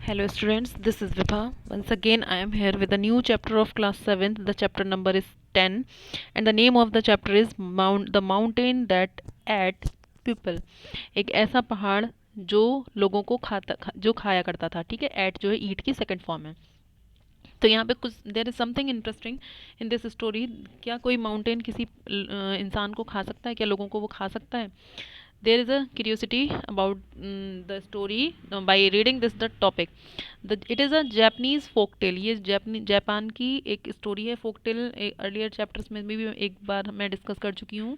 Hello students, this is Vibha. Once again I am here with a new chapter of class 7th. The chapter number is 10 and the name of the chapter is the mountain that ate people. एक ऐसा पहाड़ जो लोगों को जो खाया करता था, ठीक है। एट जो है ईट की सेकंड फॉर्म है। तो यहाँ पे कुछ there is something interesting in this story. क्या कोई माउंटेन किसी इंसान को खा सकता है? क्या लोगों को वो खा सकता है? there is a curiosity about the story by reading this the topic. It is a Japanese folk tale. ये जापान की एक स्टोरी है। folk tale अर्लियर चैप्टर्स में भी एक बार मैं डिस्कस कर चुकी हूँ।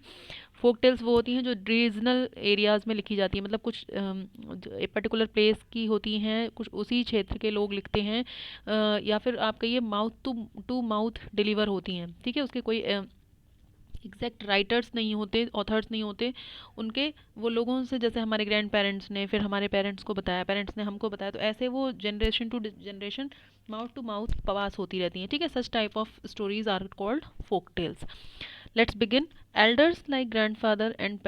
folk tales वो होती हैं जो रीजनल एरियाज़ में लिखी जाती है, मतलब कुछ एक पर्टिकुलर प्लेस की होती हैं, कुछ उसी क्षेत्र के लोग लिखते हैं, या फिर आप कहिए माउथ टू माउथ डिलीवर होती हैं, ठीक है। उसके कोई एग्जैक्ट राइटर्स नहीं होते, ऑथर्स नहीं होते उनके। वो लोगों से, जैसे हमारे ग्रैंड पेरेंट्स ने फिर हमारे पेरेंट्स को बताया, पेरेंट्स ने हमको बताया, तो ऐसे वो generation to generation mouth to mouth pass होती रहती हैं, ठीक है। Such type of stories are called folk tales. Let's begin. Elders like grandfather and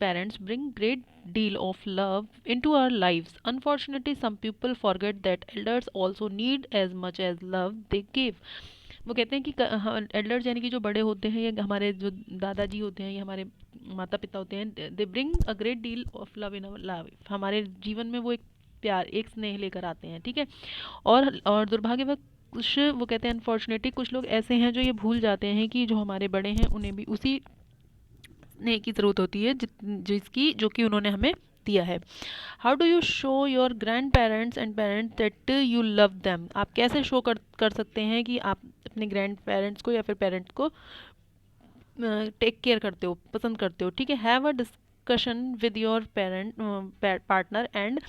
parents bring great deal of love into our lives. Unfortunately, some people forget that elders also need as much as love they give. वो कहते हैं कि elders यानी कि जो बड़े होते हैं, या हमारे जो दादाजी होते हैं, या हमारे माता पिता होते हैं, they bring a great deal of love in our life. हमारे जीवन में वो एक प्यार, एक स्नेह लेकर आते हैं, ठीक है। और दुर्भाग्यवश कुछ, वो कहते हैं अनफॉर्चुनेटली, कुछ लोग ऐसे हैं जो ये भूल जाते हैं कि जो हमारे बड़े हैं उन्हें भी उसी स्नेह की ज़रूरत होती है जिसकी जो कि उन्होंने हमें दिया है। How do you show your grand parents and parents that you love them? आप कैसे शो कर सकते हैं कि आप अपने ग्रैंड पेरेंट्स को या फिर पेरेंट्स को टेक केयर करते हो, पसंद करते हो, ठीक है। Have a discussion with your partner and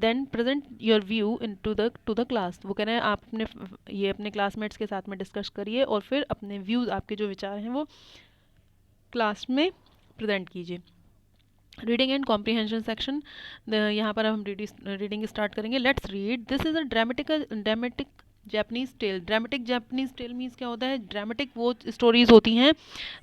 then present your view in to the class. वो कह रहे हैं आप अपने क्लासमेट्स के साथ में डिस्कस करिए और फिर अपने व्यूज़, आपके जो विचार हैं वो क्लास में प्रेजेंट कीजिए। रीडिंग एंड कॉम्प्रीहेंशन सेक्शन, यहाँ पर हम रीडिंग स्टार्ट करेंगे। Let's read. This is a dramatic Japanese tale. Dramatic Japanese tale means क्या होता है? ड्रामेटिक वो स्टोरीज होती हैं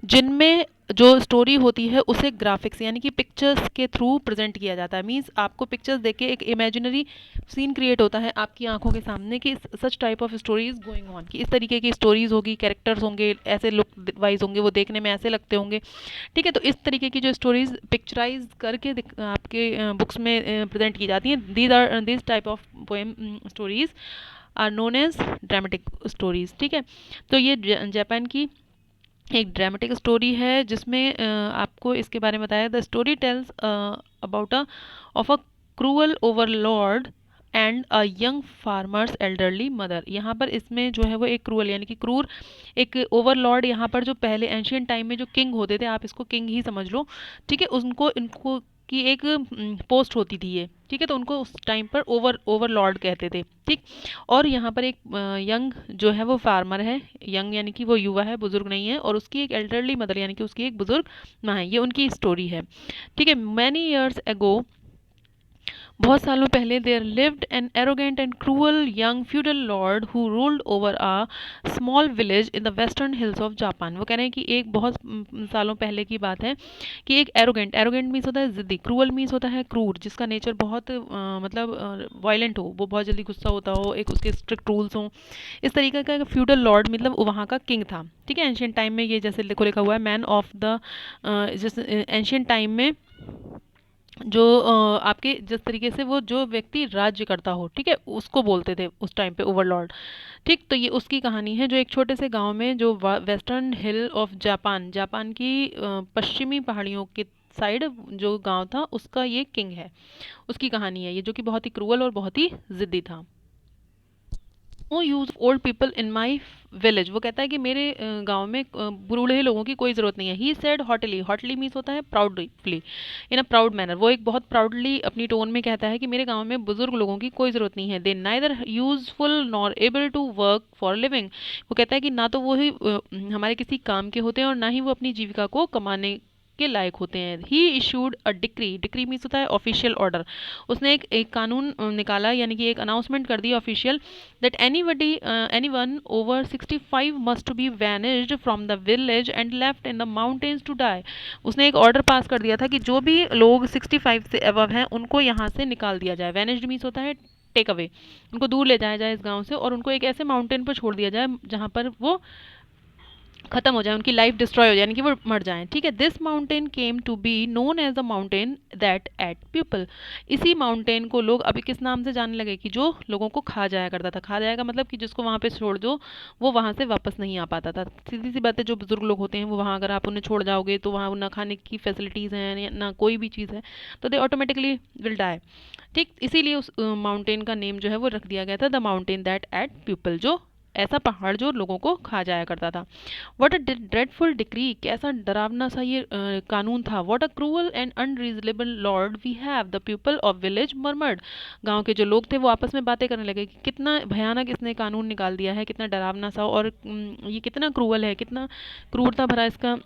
जिनमें जो स्टोरी होती है उसे ग्राफिक्स यानी कि पिक्चर्स के थ्रू प्रेजेंट किया जाता है। मीन्स आपको पिक्चर्स देख के एक इमेजिनरी सीन क्रिएट होता है आपकी आंखों के सामने कि सच type of stories going on, कि इस तरीके की स्टोरीज होगी, कैरेक्टर्स होंगे, ऐसे लुक वाइज होंगे, वो देखने में ऐसे लगते होंगे, ठीक है। तो इस तरीके की जो स्टोरीज पिक्चराइज करके आपके बुक्स में प्रेजेंट की जाती हैं, this type of poem stories are known as dramatic stories, ठीक है। तो ये जापान की एक ड्रामेटिक स्टोरी है जिसमें आपको इसके बारे में बताया। The story tells about of a cruel Overlord and a young farmers elderly mother. यहाँ पर इसमें जो है वो एक क्रूअल यानी कि क्रूर एक ओवरलॉर्ड, यहाँ पर जो पहले एंशियंट टाइम में जो किंग होते थे, आप इसको किंग ही समझ लो, ठीक है। इनको की एक पोस्ट होती थी ये, ठीक है। तो उनको उस टाइम पर ओवरलॉर्ड कहते थे, ठीक। और यहाँ पर एक यंग जो है वो फार्मर है, यंग यानी कि वो युवा है, बुजुर्ग नहीं है, और उसकी एक एल्डरली मदर यानी कि उसकी एक बुजुर्ग माँ है। ये उनकी स्टोरी है, ठीक है। मैनी ईयर्स एगो, बहुत सालों पहले, there lived an arrogant and cruel young feudal lord who ruled over a small village in the western hills of Japan. वो कह रहे हैं कि एक बहुत सालों पहले की बात है कि एक एरोगेंट मीन्स होता है ज़िद्दी, क्रूअल मीन्स होता है क्रूर, जिसका नेचर बहुत मतलब वायलेंट हो, वो बहुत जल्दी गुस्सा होता हो, एक उसके स्ट्रिक्ट रूल्स हों, इस तरीके का फ्यूडल लॉर्ड मतलब वहाँ का किंग था, ठीक है। एंशियंट टाइम में ये जैसे लिखा हुआ है, man of the ancient time में जो आपके जिस तरीके से वो जो व्यक्ति राज्य करता हो, ठीक है, उसको बोलते थे उस टाइम पे ओवरलॉर्ड, ठीक। तो ये उसकी कहानी है जो एक छोटे से गांव में जो western hill of Japan, Japan की पश्चिमी पहाड़ियों के साइड जो गांव था उसका ये किंग है, उसकी कहानी है ये, जो कि बहुत ही क्रूअल और बहुत ही ज़िद्दी था। No use old people in my village. वो कहता है कि मेरे गांव में बूढ़े लोगों की कोई ज़रूरत नहीं है। He said hotly, hotly means होता है proudly, in a proud manner. वो एक बहुत प्राउडली अपनी टोन में कहता है कि मेरे गांव में बुजुर्ग लोगों की कोई ज़रूरत नहीं है। They neither useful nor able to work for living. वो कहता है कि ना तो वो ही हमारे किसी काम के होते हैं और ना ही वो अपनी जीविका को कमाने के लायक होते हैं। He issued a decree, decree means होता है ऑफिशियल ऑर्डर। उसने एक कानून निकाला यानी कि एक अनाउंसमेंट कर the official, that anyone over 65 must be vanished from the village and left in the mountains to die. उसने एक ऑर्डर पास कर दिया था कि जो भी लोग 65 से अबव हैं उनको यहाँ से निकाल दिया जाए। vanished मीन्स होता है टेक अवे, उनको दूर ले जाया जाए इस गांव से और उनको एक ऐसे माउंटेन पर छोड़ दिया जाए जहां पर वो खत्म हो जाए, उनकी लाइफ डिस्ट्रॉय हो जाए, यानी कि वो मर जाएं, ठीक है। This mountain came to be known as the mountain that ate people. इसी माउंटेन को लोग अभी किस नाम से जानने लगे कि जो लोगों को खा जाया करता था। खा जाएगा मतलब कि जिसको वहाँ पे छोड़ दो वो वहाँ से वापस नहीं आ पाता था। सीधी सी बात है, जो बुजुर्ग लोग होते हैं वो वहाँ अगर आप उन्हें छोड़ जाओगे तो वहाँ ना खाने की फैसिलिटीज़ हैं ना कोई भी चीज़ है, तो दे ऑटोमेटिकली विल डाई, ठीक। इसीलिए उस माउंटेन का नेम जो है वो रख दिया गया था the mountain that ate people, जो ऐसा पहाड़ जो लोगों को खा जाया करता था। वट अ ड्रेडफुल डिक्री, कैसा डरावना सा ये कानून था। What a cruel and unreasonable lord we have, the people of village murmured. गांव के जो लोग थे वो आपस में बातें करने लगे कि कितना भयानक इसने कानून निकाल दिया है, कितना डरावना सा, और ये कितना क्रूअल है, कितना क्रूरता भरा इसका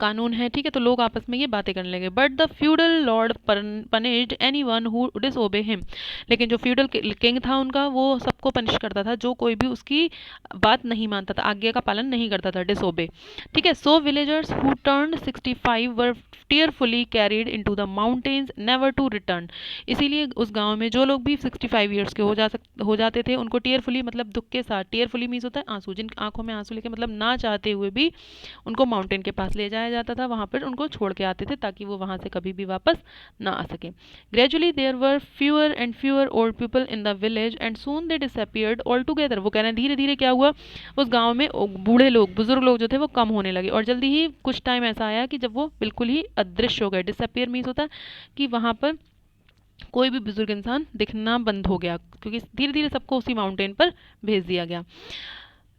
कानून है, ठीक है। तो लोग आपस में ये बातें करने लगे। But the feudal Lord punished any one who disobey him, लेकिन जो फ्यूडल किंग था उनका, वो सबको पनिश करता था जो कोई भी उसकी बात नहीं मानता था, आज्ञा का पालन नहीं करता था, डिसओबे, ठीक है। So villagers who turned 65 were tearfully carried into the mountains never to return. इसीलिए उस गांव में जो लोग भी 65 ईयर्स के हो जाते थे, उनको टीयरफुली मतलब दुख के साथ, टीयरफुली मीन्स होता है आंसू, जिन आंखों में आंसू लेके मतलब ना चाहते हुए भी उनको माउंटेन के पास ले जाया जाता था, वहाँ पर उनको छोड़ के आते थे ताकि वो वहाँ से कभी भी वापस ना आ सके। Gradually there were fewer and fewer old people in the village and soon they disappeared all together. वो कह रहे हैं धीरे धीरे क्या हुआ, उस गाँव में बूढ़े लोग, बुजुर्ग लोग जो थे वो कम होने लगे, और जल्दी ही कुछ टाइम ऐसा आया कि जब वो बिल्कुल ही अदृश्य हो गए। डिसअपियर मीन्स होता है कि वहाँ पर कोई भी बुजुर्ग इंसान दिखना बंद हो गया, क्योंकि धीरे धीरे सबको उसी माउंटेन पर भेज दिया गया।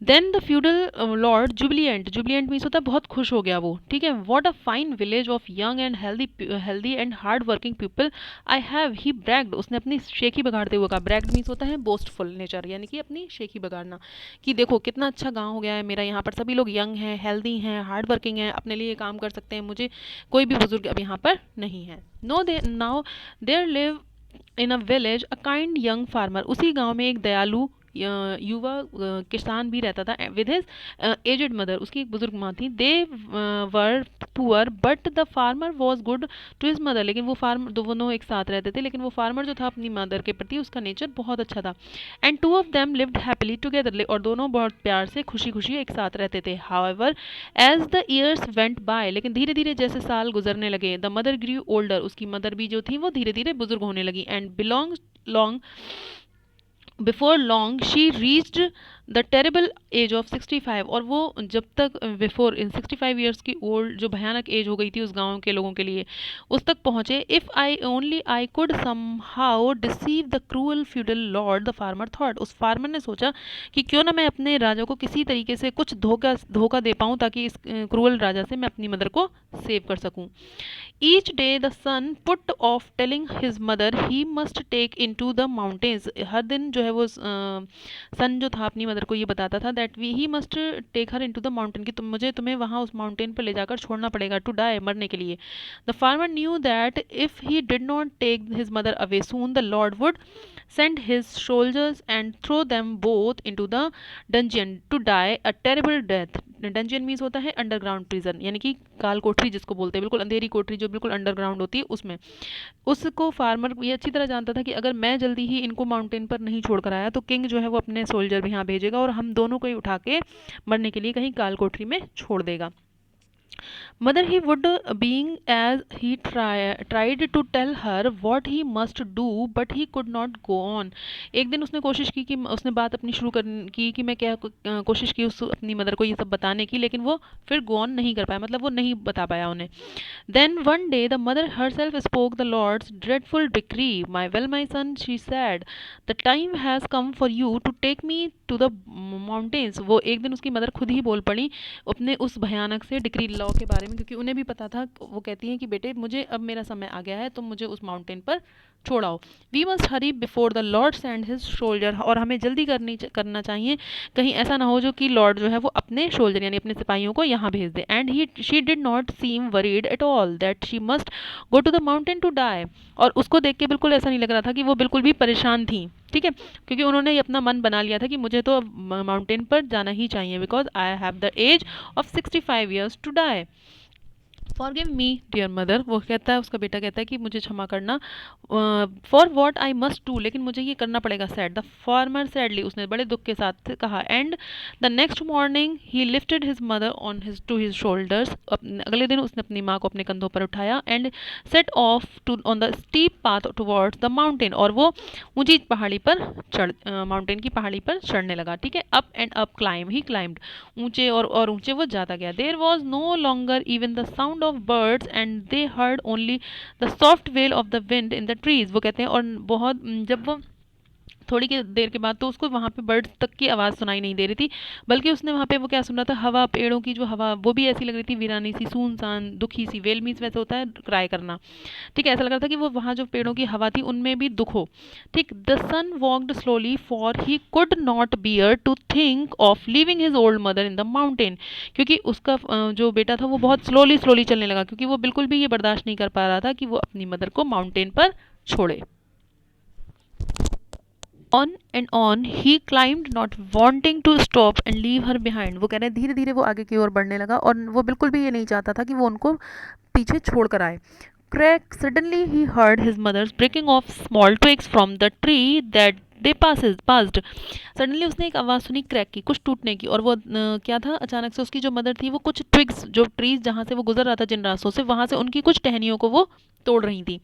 Then the feudal lord jubilant, jubilant means होता है बहुत खुश हो गया वो, ठीक है। What a fine village of young and healthy and hard working people I have, he bragged, उसने अपनी शेखी बगाड़ते हुए कहा। ब्रैग्ड मीन्स होता है बोस्टफुल नेचर, यानी कि अपनी शेखी बगाड़ना, कि देखो कितना अच्छा गांव हो गया है मेरा, यहाँ पर सभी लोग यंग हैं, हेल्दी हैं, हार्ड वर्किंग हैं, अपने लिए काम कर सकते हैं, मुझे कोई भी बुजुर्ग अब यहाँ पर नहीं है। No they now there live in a village a kind young farmer, उसी गांव में एक दयालु युवा किसान भी रहता था विद हिज एजेड मदर, उसकी एक बुजुर्ग माँ थी। They were poor but the farmer was good to his mother, लेकिन वो फार्मर, दोनों एक साथ रहते थे, लेकिन वो फार्मर जो था अपनी मदर के प्रति उसका नेचर बहुत अच्छा था। And two of them lived happily together, और दोनों बहुत प्यार से खुशी खुशी एक साथ रहते थे। However as the years went by, लेकिन धीरे धीरे जैसे साल गुजरने लगे, द मदर ग्रू ओल्डर, उसकी मदर भी जो थी वो धीरे धीरे बुजुर्ग होने लगी। And belong long before long she reached the terrible age of 65, और वो जब तक बिफोर इन 65 ईयर्स की ओल्ड जो भयानक एज हो गई थी उस गांव के लोगों के लिए, उस तक पहुंचे। If I only I could somehow deceive the cruel feudal Lord, the farmer thought, उस फार्मर ने सोचा कि क्यों ना मैं अपने राजा को किसी तरीके से कुछ धोखा दे पाऊँ ताकि इस क्रूअल राजा से मैं अपनी मदर को सेव कर सकूँ। Each day the son put off telling his mother he must take in to the mountains, हर दिन जो है वो सन जो था अपनी मदर को ये बताता था that we he must take her in to the mountain, कि तुम्हें वहाँ उस माउंटेन पर ले जाकर छोड़ना पड़ेगा, टू डाई, मरने के लिए। The farmer knew that if he did not take his mother away soon the lord would send his soldiers and throw them both into the dungeon to die a terrible death. Dungeon means होता है underground prison, यानी कि काल कोठरी जिसको बोलते हैं, बिल्कुल अंधेरी कोठरी जो बिल्कुल अंडरग्राउंड होती है उसमें। उसको फार्मर ये अच्छी तरह जानता था कि अगर मैं जल्दी ही इनको माउंटेन पर नहीं छोड़ कर आया तो किंग जो है वो अपने सोल्जर भी यहाँ भेजेगा और हम दोनों को ही उठा के मरने के लिए कहीं काल कोठरी में छोड़ देगा। Mother, he would, being as he tried to tell her what he must do, but he could not go on. एक दिन उसने कोशिश की कि उसने बात अपनी शुरू कर की कि मैं क्या कोशिश की उस अपनी मदर को ये सब बताने की, लेकिन वो फिर गो ऑन नहीं कर पाया, मतलब वो नहीं बता पाया उन्हें। Then one day the mother herself spoke the Lord's dreadful decree. My son, she said, the time has come for you to take me to the mountains. वो एक दिन उसकी मदर खुद ही बोल पड़ी अपने उस भयानक से डिक्री लॉ के बारे में, क्योंकि उन्हें भी पता था। वो कहती हैं कि बेटे मुझे अब मेरा समय आ गया है, तुम मुझे उस माउंटेन पर छोड़ाओ। We must hurry before the lord send his soldier, और हमें जल्दी करना चाहिए, कहीं ऐसा ना हो जो कि लॉर्ड जो है वो अपने सोल्जर यानी अपने सिपाहियों को यहाँ भेज दे। And she did not seem worried at all that she must go to the mountain to die, और उसको देख के बिल्कुल ऐसा नहीं लग रहा था कि वो बिल्कुल भी परेशान थी, ठीक है, क्योंकि उन्होंने ये अपना मन बना लिया था कि मुझे तो माउंटेन पर जाना ही चाहिए, because I have the age of 65 years to die. Forgive me dear mother, वो कहता है, उसका बेटा कहता है कि मुझे क्षमा करना, for what I must do, लेकिन मुझे ये करना पड़ेगा। सैड द फार्मर सैडली, उसने बड़े दुख के साथ कहा। And the next morning he lifted his mother on his to his shoulders, अगले दिन उसने अपनी माँ को अपने कंधों पर उठाया। And set off to on the steep path towards the mountain, और वो ऊंची पहाड़ी पर माउंटेन की पहाड़ी पर चढ़ने लगा। ठीक है, up and up climb, he climbed, ऊंचे और ऊंचे वो जाता गया। There was no longer even the sound of birds and they heard only the soft wail of the wind in the trees. वो कहते हैं, और बहुत जब वो थोड़ी की देर के बाद तो उसको वहाँ पे बर्ड्स तक की आवाज़ सुनाई नहीं दे रही थी, बल्कि उसने वहाँ पे वो क्या सुन रहा था, हवा, पेड़ों की जो हवा, वो भी ऐसी लग रही थी वीरानी सी, सुनसान, दुखी सी। वेल मीन्स वैसे होता है क्राई करना। ठीक है, ऐसा लग रहा था कि वो वहाँ जो पेड़ों की हवा थी उनमें भी दुख हो। ठीक, the son walked slowly for he could not bear to think of leaving his old mother in the mountain, क्योंकि उसका जो बेटा था वो बहुत स्लोली स्लोली चलने लगा, क्योंकि वो बिल्कुल भी ये बर्दाश्त नहीं कर पा रहा था कि वो अपनी मदर को माउंटेन पर छोड़े। On and on he climbed not wanting to stop and leave her behind. वो कह रहे हैं धीरे धीरे वो आगे की ओर बढ़ने लगा, और वो बिल्कुल भी ये नहीं चाहता था कि वो उनको पीछे छोड़ कर आए। Crack suddenly he heard his mother's breaking of small twigs from the tree that they passed. Suddenly उसने एक आवाज़ सुनी क्रैक की, कुछ टूटने की, और वो क्या था, अचानक से उसकी जो मदर थी वो कुछ ट्विग्स, जो ट्रीज जहाँ से वो गुजर रहा था जिन रास्तों से, वहाँ से उनकी कुछ टहनियों को वो तोड़ रही थी।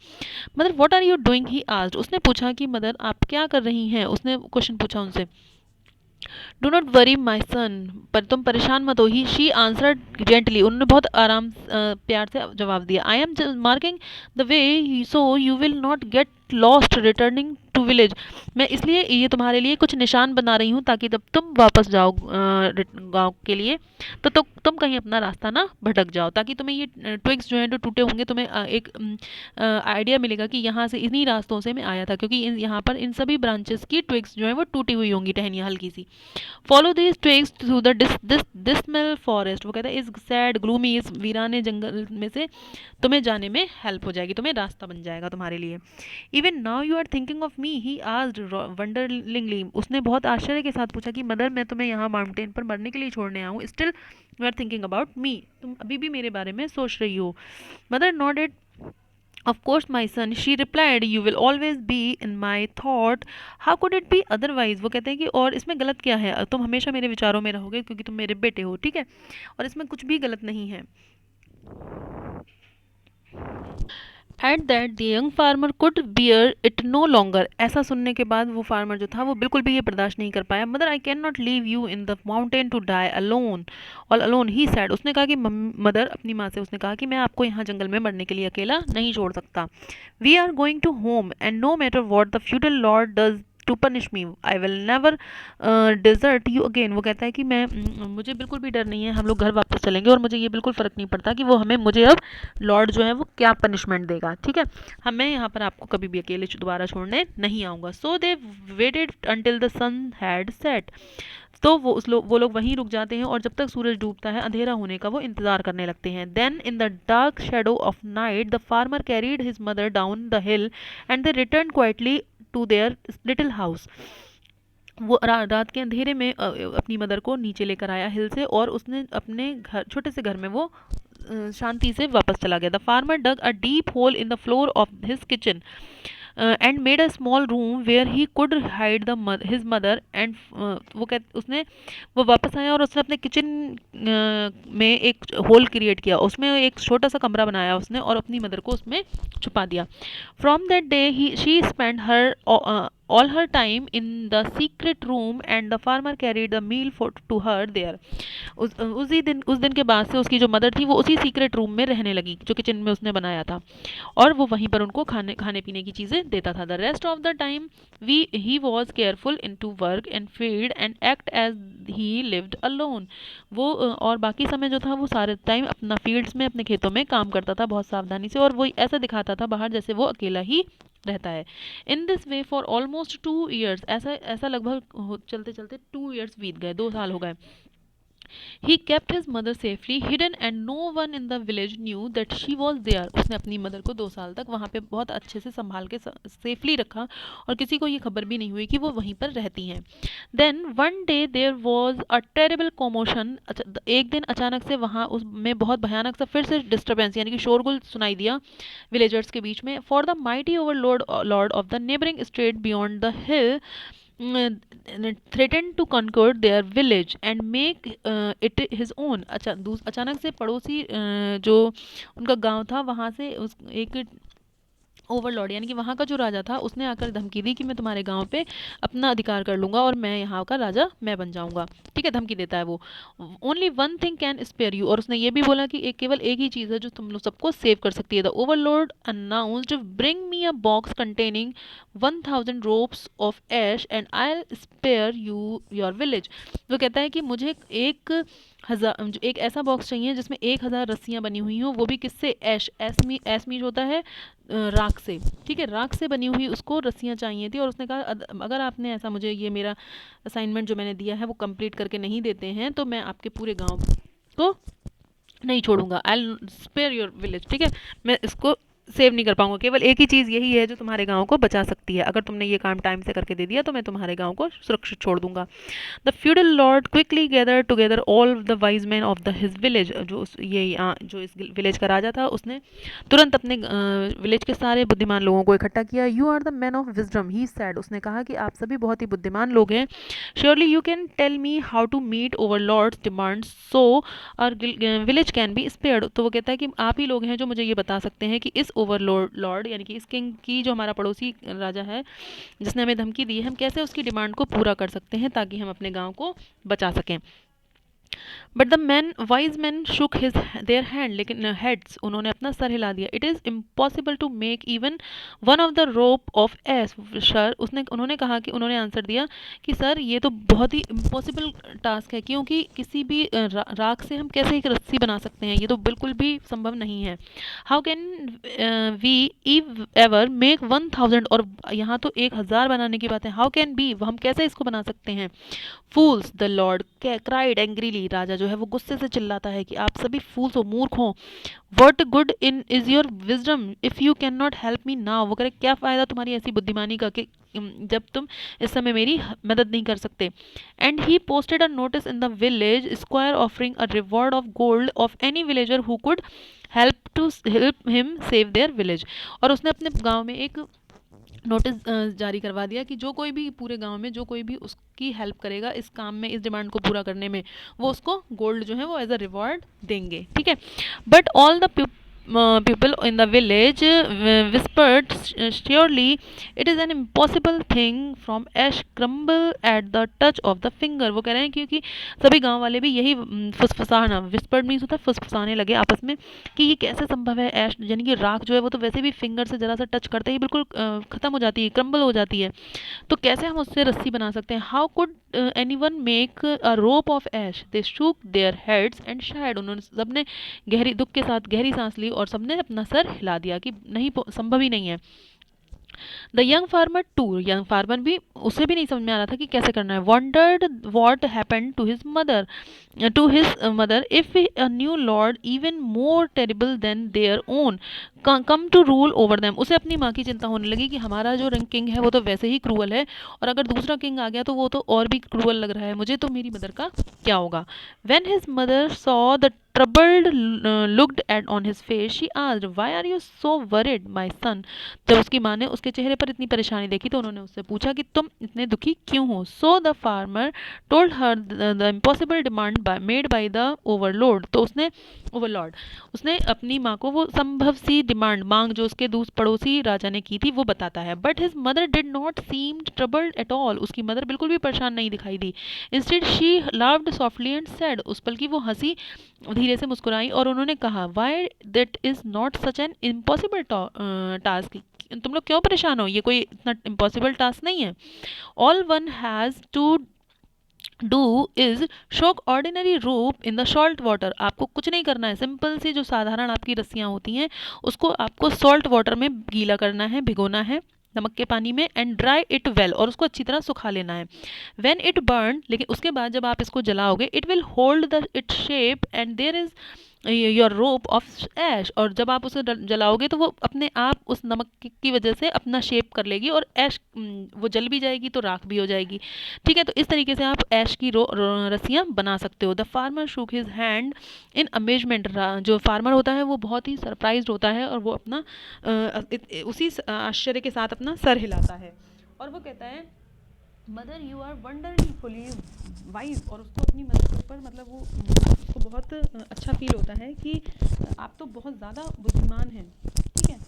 Mother what are you doing, he asked, उसने पूछा कि मदर आप क्या कर रही हैं, उसने क्वेश्चन पूछा उनसे। डू नॉट वरी माई सन, पर तुम परेशान मत हो, ही शी आंसर्ड जेंटली, उन्होंने बहुत आराम प्यार से जवाब दिया। I am marking the way so you will not get lost returning to village, मैं इसलिए ये तुम्हारे लिए कुछ निशान बना रही हूँ, ताकि जब तुम वापस जाओ गाँव के लिए, तो तुम कहीं अपना रास्ता ना भटक जाओ, ताकि तुम्हें ये ट्विग्स जो हैं जो टूटे होंगे, तुम्हें एक आइडिया मिलेगा कि यहाँ से इन्हीं रास्तों से मैं आया था, क्योंकि यहाँ पर इन सभी ब्रांचेस की ट्विग्स जो हैं वो टूटी हुई होंगी, टहनियाँ हल्की सी। Follow this twigs through the dismal forest, वो कहता है इस सैड ग्लूमी, इस वीराने जंगल में से तुम्हें जाने में हेल्प हो जाएगी, तुम्हें रास्ता बन जाएगा तुम्हारे लिए। Even now you are thinking of me, he asked wonderingly, उसने बहुत आश्चर्य के साथ पूछा कि मदर मैं तुम्हें यहाँ माउंटेन पर मरने के लिए छोड़ने आया हूँ, still you are thinking about me, तुम अभी भी मेरे बारे में सोच रही हो। Mother nodded, of course my son, she replied, you will always be in my thought, how could it be otherwise। वो कहते हैं कि और इसमें गलत क्या है, तुम हमेशा मेरे विचारों में रहोगे क्योंकि तुम मेरे बेटे हो। ठीक है, और इसमें कुछ भी गलत नहीं है। At that the young farmer could bear it no longer, ऐसा सुनने के बाद वो फार्मर जो था वो बिल्कुल भी ये बर्दाश्त नहीं कर पाया। Mother I can not leave you in the mountain to die alone, all alone, he said, उसने कहा कि मदर अपनी माँ से उसने कहा कि मैं आपको यहाँ जंगल में मरने के लिए अकेला नहीं छोड़ सकता। We are going to home and no matter what the feudal lord does to punish me, I will never desert you again. वो कहता है कि मैं मुझे बिल्कुल भी डर नहीं है, हम लोग घर वापस चलेंगे, और मुझे ये बिल्कुल फ़र्क नहीं पड़ता कि वो हमें मुझे अब लॉर्ड जो है वो क्या पनिशमेंट देगा। ठीक है, मैं यहाँ पर आपको कभी भी अकेले दोबारा छोड़ने नहीं आऊँगा। So they waited until the sun had set, तो वो लोग वहीं रुक जाते हैं, और जब तक सूरज डूबता है अंधेरा होने का वो इंतज़ार करने लगते हैं। Then in the dark shadow of night the farmer carried his mother down the hill and they return quietly to their little house. वो रात के अंधेरे में अपनी मदर को नीचे लेकर आया हिल से, और उसने अपने घर, छोटे से घर में वो शांति से वापस चला गया। The farmer dug a deep hole in the floor of his kitchen and made a small room where he could hide the his mother and, उसने वो वापस आया और उसने अपने किचन में एक होल क्रिएट किया, उसमें एक छोटा सा कमरा बनाया उसने, और अपनी मदर को उसमें छुपा दिया। From that day he she spend her all her time in the secret room and the farmer carried the meal to her there। उस दिन के बाद से उसकी जो मदर थी वो उसी सीक्रेट रूम में रहने लगी जो किचन में उसने बनाया था, और वो वहीं पर उनको खाने पीने की चीज़ें देता था। The rest of the time he was careful in to work and feed and act as he lived alone. वो और बाकी समय जो था वो सारे टाइम अपना फील्ड्स में, अपने खेतों में काम करता था बहुत सावधानी से, और वो ऐसा दिखाता था बाहर जैसे वो अकेला ही रहता है। In this way for almost 2 years, ऐसा लगभग चलते चलते 2 years बीत गए, 2 साल हो गए। He kept his mother safely hidden and no one in the village knew that she was there. उसने अपनी मदर को 2 साल तक वहाँ पे बहुत अच्छे से संभाल के सेफली रखा और किसी को ये खबर भी नहीं हुई कि वो वहीं पर रहती हैं. Then one day there was a terrible commotion. एक दिन अचानक से वहाँ उसमें बहुत भयानक सा फिर से डिस्टर्बेंस यानी कि शोरगुल सुनाई दिया विलेजर्स के बीच में. For the mighty overlord lord of the neighboring state beyond the hill threatened to conquer their village and make it his own. अचानक से पड़ोसी जो उनका गांव था वहाँ से उस एक ओवरलॉर्ड यानी कि वहाँ का जो राजा था उसने आकर धमकी दी कि मैं तुम्हारे गांव पे अपना अधिकार कर लूँगा और मैं यहाँ का राजा मैं बन जाऊँगा. ठीक है, धमकी देता है वो. Only one thing can spare you. और उसने ये भी बोला कि केवल एक ही चीज़ है जो तुम लोग सबको सेव कर सकती है. The overlord announced bring me a box containing 1000 ropes of ash and I spare you your village. वो कहता है कि मुझे एक ऐसा बॉक्स चाहिए जिसमें 1000 रस्सियाँ बनी हुई हों, वो भी किससे? ऐश मीज होता है राख से. ठीक है, राख से बनी हुई उसको रस्सियाँ चाहिए थी और उसने कहा अगर आपने ऐसा मुझे ये मेरा असाइनमेंट जो मैंने दिया है वो कंप्लीट करके नहीं देते हैं तो मैं आपके पूरे गांव को नहीं छोड़ूंगा. आई स्पेयर योर विलेज. ठीक है, मैं इसको सेव नहीं कर पाऊंगा. केवल एक ही चीज़ यही है जो तुम्हारे गांव को बचा सकती है. अगर तुमने ये काम टाइम से करके दे दिया तो मैं तुम्हारे गांव को सुरक्षित छोड़ दूंगा. The feudal Lord quickly gather together all the wise man of the his village. जो इस विलेज का राजा था उसने तुरंत अपने विलेज के सारे बुद्धिमान लोगों को इकट्ठा किया. You are the man of wisdom he said. उसने कहा कि आप सभी बहुत ही बुद्धिमान लोग हैं. Surely you can tell me how to meet overlord's demand so our village can be spared. तो वो कहता है कि आप ही लोग हैं जो मुझे ये बता सकते हैं कि इस ओवरलॉर्ड यानी कि इस किंग की जो हमारा पड़ोसी राजा है जिसने हमें धमकी दी है, हम कैसे उसकी डिमांड को पूरा कर सकते हैं ताकि हम अपने गांव को बचा सकें. But the man wise man shook his their hand. लेकिन हेड्स उन्होंने अपना सर हिला दिया. It is impossible to make even one of the rope of ash. सर उन्होंने कहा कि उन्होंने आंसर दिया कि सर ये तो बहुत ही इम्पॉसिबल टास्क है क्योंकि किसी भी राख से हम कैसे एक रस्सी बना सकते हैं, ये तो बिल्कुल भी संभव नहीं है. How can we ever make 1000. और यहाँ तो 1000 बनाने की बात है. हाउ कैन बी, हम कैसे इसको बना सकते हैं. फूल्स द लॉर्ड क्राइड एंग्रीली. राजा जो है वो गुस्से से चिल्लाता है कि आप सभी फूल्स हो, मूर्ख हो. What good in is your wisdom if you can not help me now. वो कह रहे क्या फ़ायदा तुम्हारी ऐसी बुद्धिमानी का कि जब तुम इस समय मेरी मदद नहीं कर सकते. And he posted a notice in the village square offering a reward of gold of any villager who could help him save their village. और उसने अपने गाँव में एक नोटिस जारी करवा दिया कि जो कोई भी पूरे गांव में जो कोई भी उसकी हेल्प करेगा इस काम में, इस डिमांड को पूरा करने में, वो उसको गोल्ड जो है वो एज अ रिवॉर्ड देंगे. ठीक है, but all the people in the village whispered surely it is an impossible thing from ash crumble at the touch of the finger. वो कह रहे हैं क्योंकि सभी गांव वाले भी यही फुसफुसाना, whispered मीन्स होता है फुसफुसाने लगे आपस में कि ये कैसे संभव है. ऐश यानी कि राख जो है वो तो वैसे भी फिंगर से जरा सा टच करते ही बिल्कुल ख़त्म हो जाती है, क्रम्बल हो जाती है, तो कैसे हम उससे रस्सी बना सकते हैं. How could anyone make a rope of ash. They shook their heads and shied. उन्होंने सबने गहरी दुख के साथ गहरी सांस ली और सबने अपना सर हिला दिया कि नहीं, संभव ही नहीं है. The young farmer too. Young farmer भी, उसे भी नहीं समझ में आ रहा था कि कैसे करना है. Wondered what happen to his mother if a new lord even more terrible than their own come to rule over them. उसे अपनी माँ की चिंता होने लगी कि हमारा जो किंग है वो तो वैसे ही क्रूअल है और अगर दूसरा किंग आ गया तो वो तो और भी क्रूअल लग रहा है मुझे, तो मेरी मदर का क्या होगा. When his mother saw the troubled looked at on his face she asked why are you so worried my son. जब उसकी माँ ने उसके चेहरे पर इतनी परेशानी देखी तो उन्होंने उससे पूछा कि तुम इतने दुखी क्यों हो. so the farmer told her the impossible demand made by the overlord. तो उसने अपनी माँ को वो संभव सी मांग जो उसके पड़ोसी राजा ने की थी वो बताता है. But his mother did not seem troubled at all. उसकी मदर बिल्कुल भी परेशान नहीं दिखाई दी. Instead she laughed softly and said. उस पल की वो हंसी, धीरे से मुस्कुराई और उन्होंने कहा why that is not such an impossible task. तुम लोग क्यों परेशान हो, ये कोई इतना इम्पॉसिबल टास्क नहीं है. All one has to do is soak ordinary rope in the salt water. आपको कुछ नहीं करना है, सिंपल सी जो साधारण आपकी रस्सियाँ होती हैं उसको आपको सॉल्ट वाटर में गीला करना है, भिगोना है. नमक के पानी में, एंड ड्राई इट वेल, और उसको अच्छी तरह सुखा लेना है। व्हेन इट बर्न, लेकिन उसके बाद जब आप इसको जलाओगे, it will hold the it shape and there is your rope of ash, और जब आप उसे जलाओगे तो वो अपने आप उस नमक की वजह से अपना शेप कर लेगी, और ऐश वो जल भी जाएगी तो राख भी हो जाएगी। ठीक है, तो इस तरीके से आप ऐश की रस्सियाँ बना सकते हो। The farmer shook his hand in amazement, जो फार्मर होता है वो बहुत ही सरप्राइज होता है, और वो अपना उसी आश्चर्य के साथ अपना सर हिलाता है, और वो कहता है mother you are wonderfully wise, और उसको अपनी मदर के ऊपर मतलब वो उसको बहुत अच्छा फील होता है कि आप तो बहुत ज़्यादा बुद्धिमान हैं। ठीक है,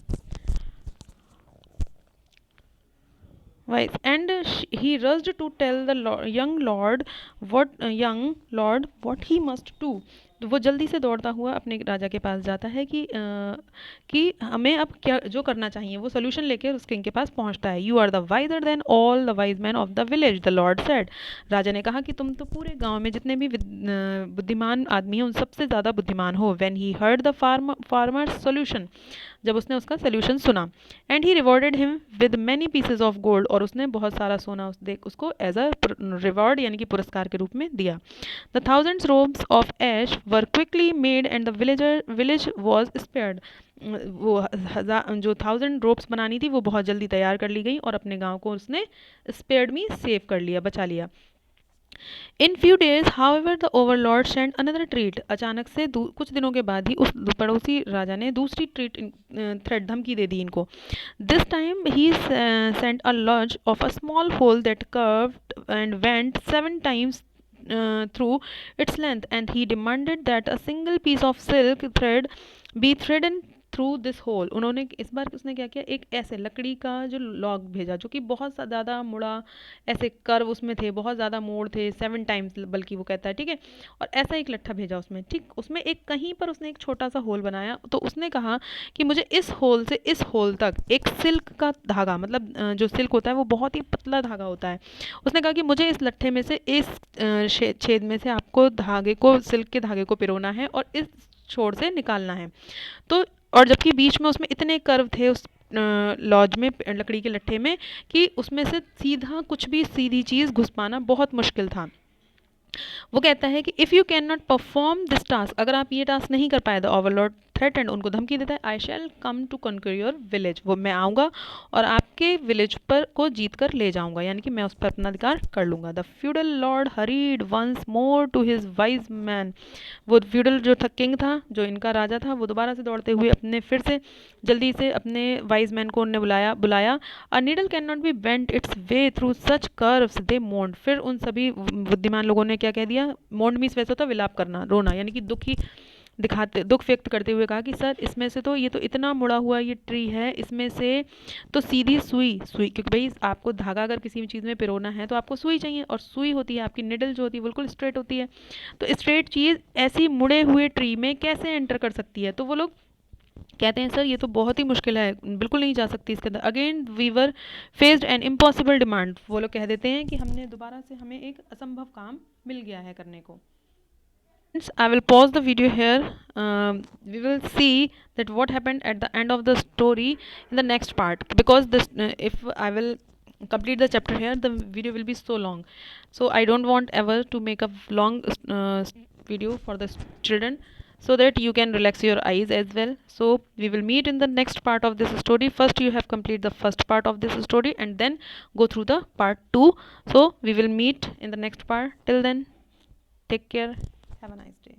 wise and he rushed to tell the young lord what he must do. तो वो जल्दी से दौड़ता हुआ अपने राजा के पास जाता है कि हमें अब क्या जो करना चाहिए, वो सोल्यूशन लेकर उस किंग के पास पहुंचता है। You are the wiser than all the wise man of the village, the lord said. राजा ने कहा कि तुम तो पूरे गांव में जितने भी बुद्धिमान आदमी हैं उन सबसे ज़्यादा बुद्धिमान हो। When he heard the farmer solution, जब उसने उसका सोल्यूशन सुना, and he rewarded him with many pieces of gold, और उसने बहुत सारा सोना उसको एज अ रिवॉर्ड यानी कि पुरस्कार के रूप में दिया। The thousands ropes of ash were quickly made and the village was spared. वो जो 1000 रोप्स बनानी थी वो बहुत जल्दी तैयार कर ली गई, और अपने गांव को उसने स्पेयर्ड में सेव कर लिया, बचा लिया। In few days however the Overlord send another treat, अचानक से कुछ दिनों के बाद ही उस पड़ोसी राजा ने दूसरी थ्रेड धमकी दे दी इनको। This time he sent a log of a small hole that curved and went 7 times through its length, and he demanded that a single piece of silk thread be threaded through this hole. उन्होंने इस बार उसने क्या किया, एक ऐसे लकड़ी का जो लॉग भेजा जो कि बहुत ज़्यादा मुड़ा, ऐसे कर्व उसमें थे, बहुत ज़्यादा मोड़ थे, 7 times बल्कि वो कहता है। ठीक है, और ऐसा एक लट्ठा भेजा उसमें। ठीक, उसमें एक कहीं पर उसने एक छोटा सा होल बनाया, तो उसने कहा कि मुझे इस होल से इस होल तक एक सिल्क का धागा, मतलब जो सिल्क होता है वो बहुत ही पतला धागा होता है, उसने कहा कि मुझे इस लट्ठे में से इस छेद में से आपको धागे को, सिल्क के धागे को पिरोना है और इस छोर से निकालना है। तो और जबकि बीच में उसमें इतने कर्व थे उस लॉज में, लकड़ी के लट्ठे में, कि उसमें से सीधा कुछ भी सीधी चीज़ घुस पाना बहुत मुश्किल था। वो कहता है कि if you can not perform this task, अगर आप ये टास्क नहीं कर पाए, द ओवरलॉर्ड थ्रेटन, उनको धमकी देता है, I shall come to conquer your village, वो मैं आऊँगा और आपके विलेज पर को जीत कर ले जाऊँगा, यानी कि मैं उस पर अपना अधिकार कर लूँगा। The feudal lord hurried once more to his wise man, वो फ्यूडल जो था, किंग था, जो इनका राजा था, वो दोबारा से दौड़ते हुए अपने फिर से जल्दी से अपने वाइज मैन को उन्होंने बुलाया। A needle can not be bent it's way through such curves they moaned, फिर उन सभी बुद्धिमान लोगों ने क्या कह दिया, मोन्ड मीन्स वैसे होता विलाप करना, रोना, यानी कि दुख व्यक्त करते हुए कहा कि सर इसमें से तो ये तो इतना मुड़ा हुआ ये ट्री है, इसमें से तो सीधी सुई, क्योंकि भाई आपको धागा अगर किसी भी चीज़ में पिरोना है तो आपको सुई चाहिए, और सुई होती है आपकी निडल जो होती है बिल्कुल स्ट्रेट होती है, तो स्ट्रेट चीज़ ऐसी मुड़े हुए ट्री में कैसे एंटर कर सकती है। तो वो लोग कहते हैं सर ये तो बहुत ही मुश्किल है, बिल्कुल नहीं जा सकती इसके अंदर। Again weaver faced an impossible demand, वो लोग कह देते हैं कि हमने दोबारा से, हमें एक असंभव काम मिल गया है करने को। I will pause the video here. We will see that what happened at the end of the story in the next part, because this if I will complete the chapter here, the video will be so long, so I don't want ever to make a long video for the children, so that you can relax your eyes as well. So we will meet in the next part of this story. First you have complete the first part of this story and then go through the part 2. So we will meet in the next part. Till then, take care. Have a nice day.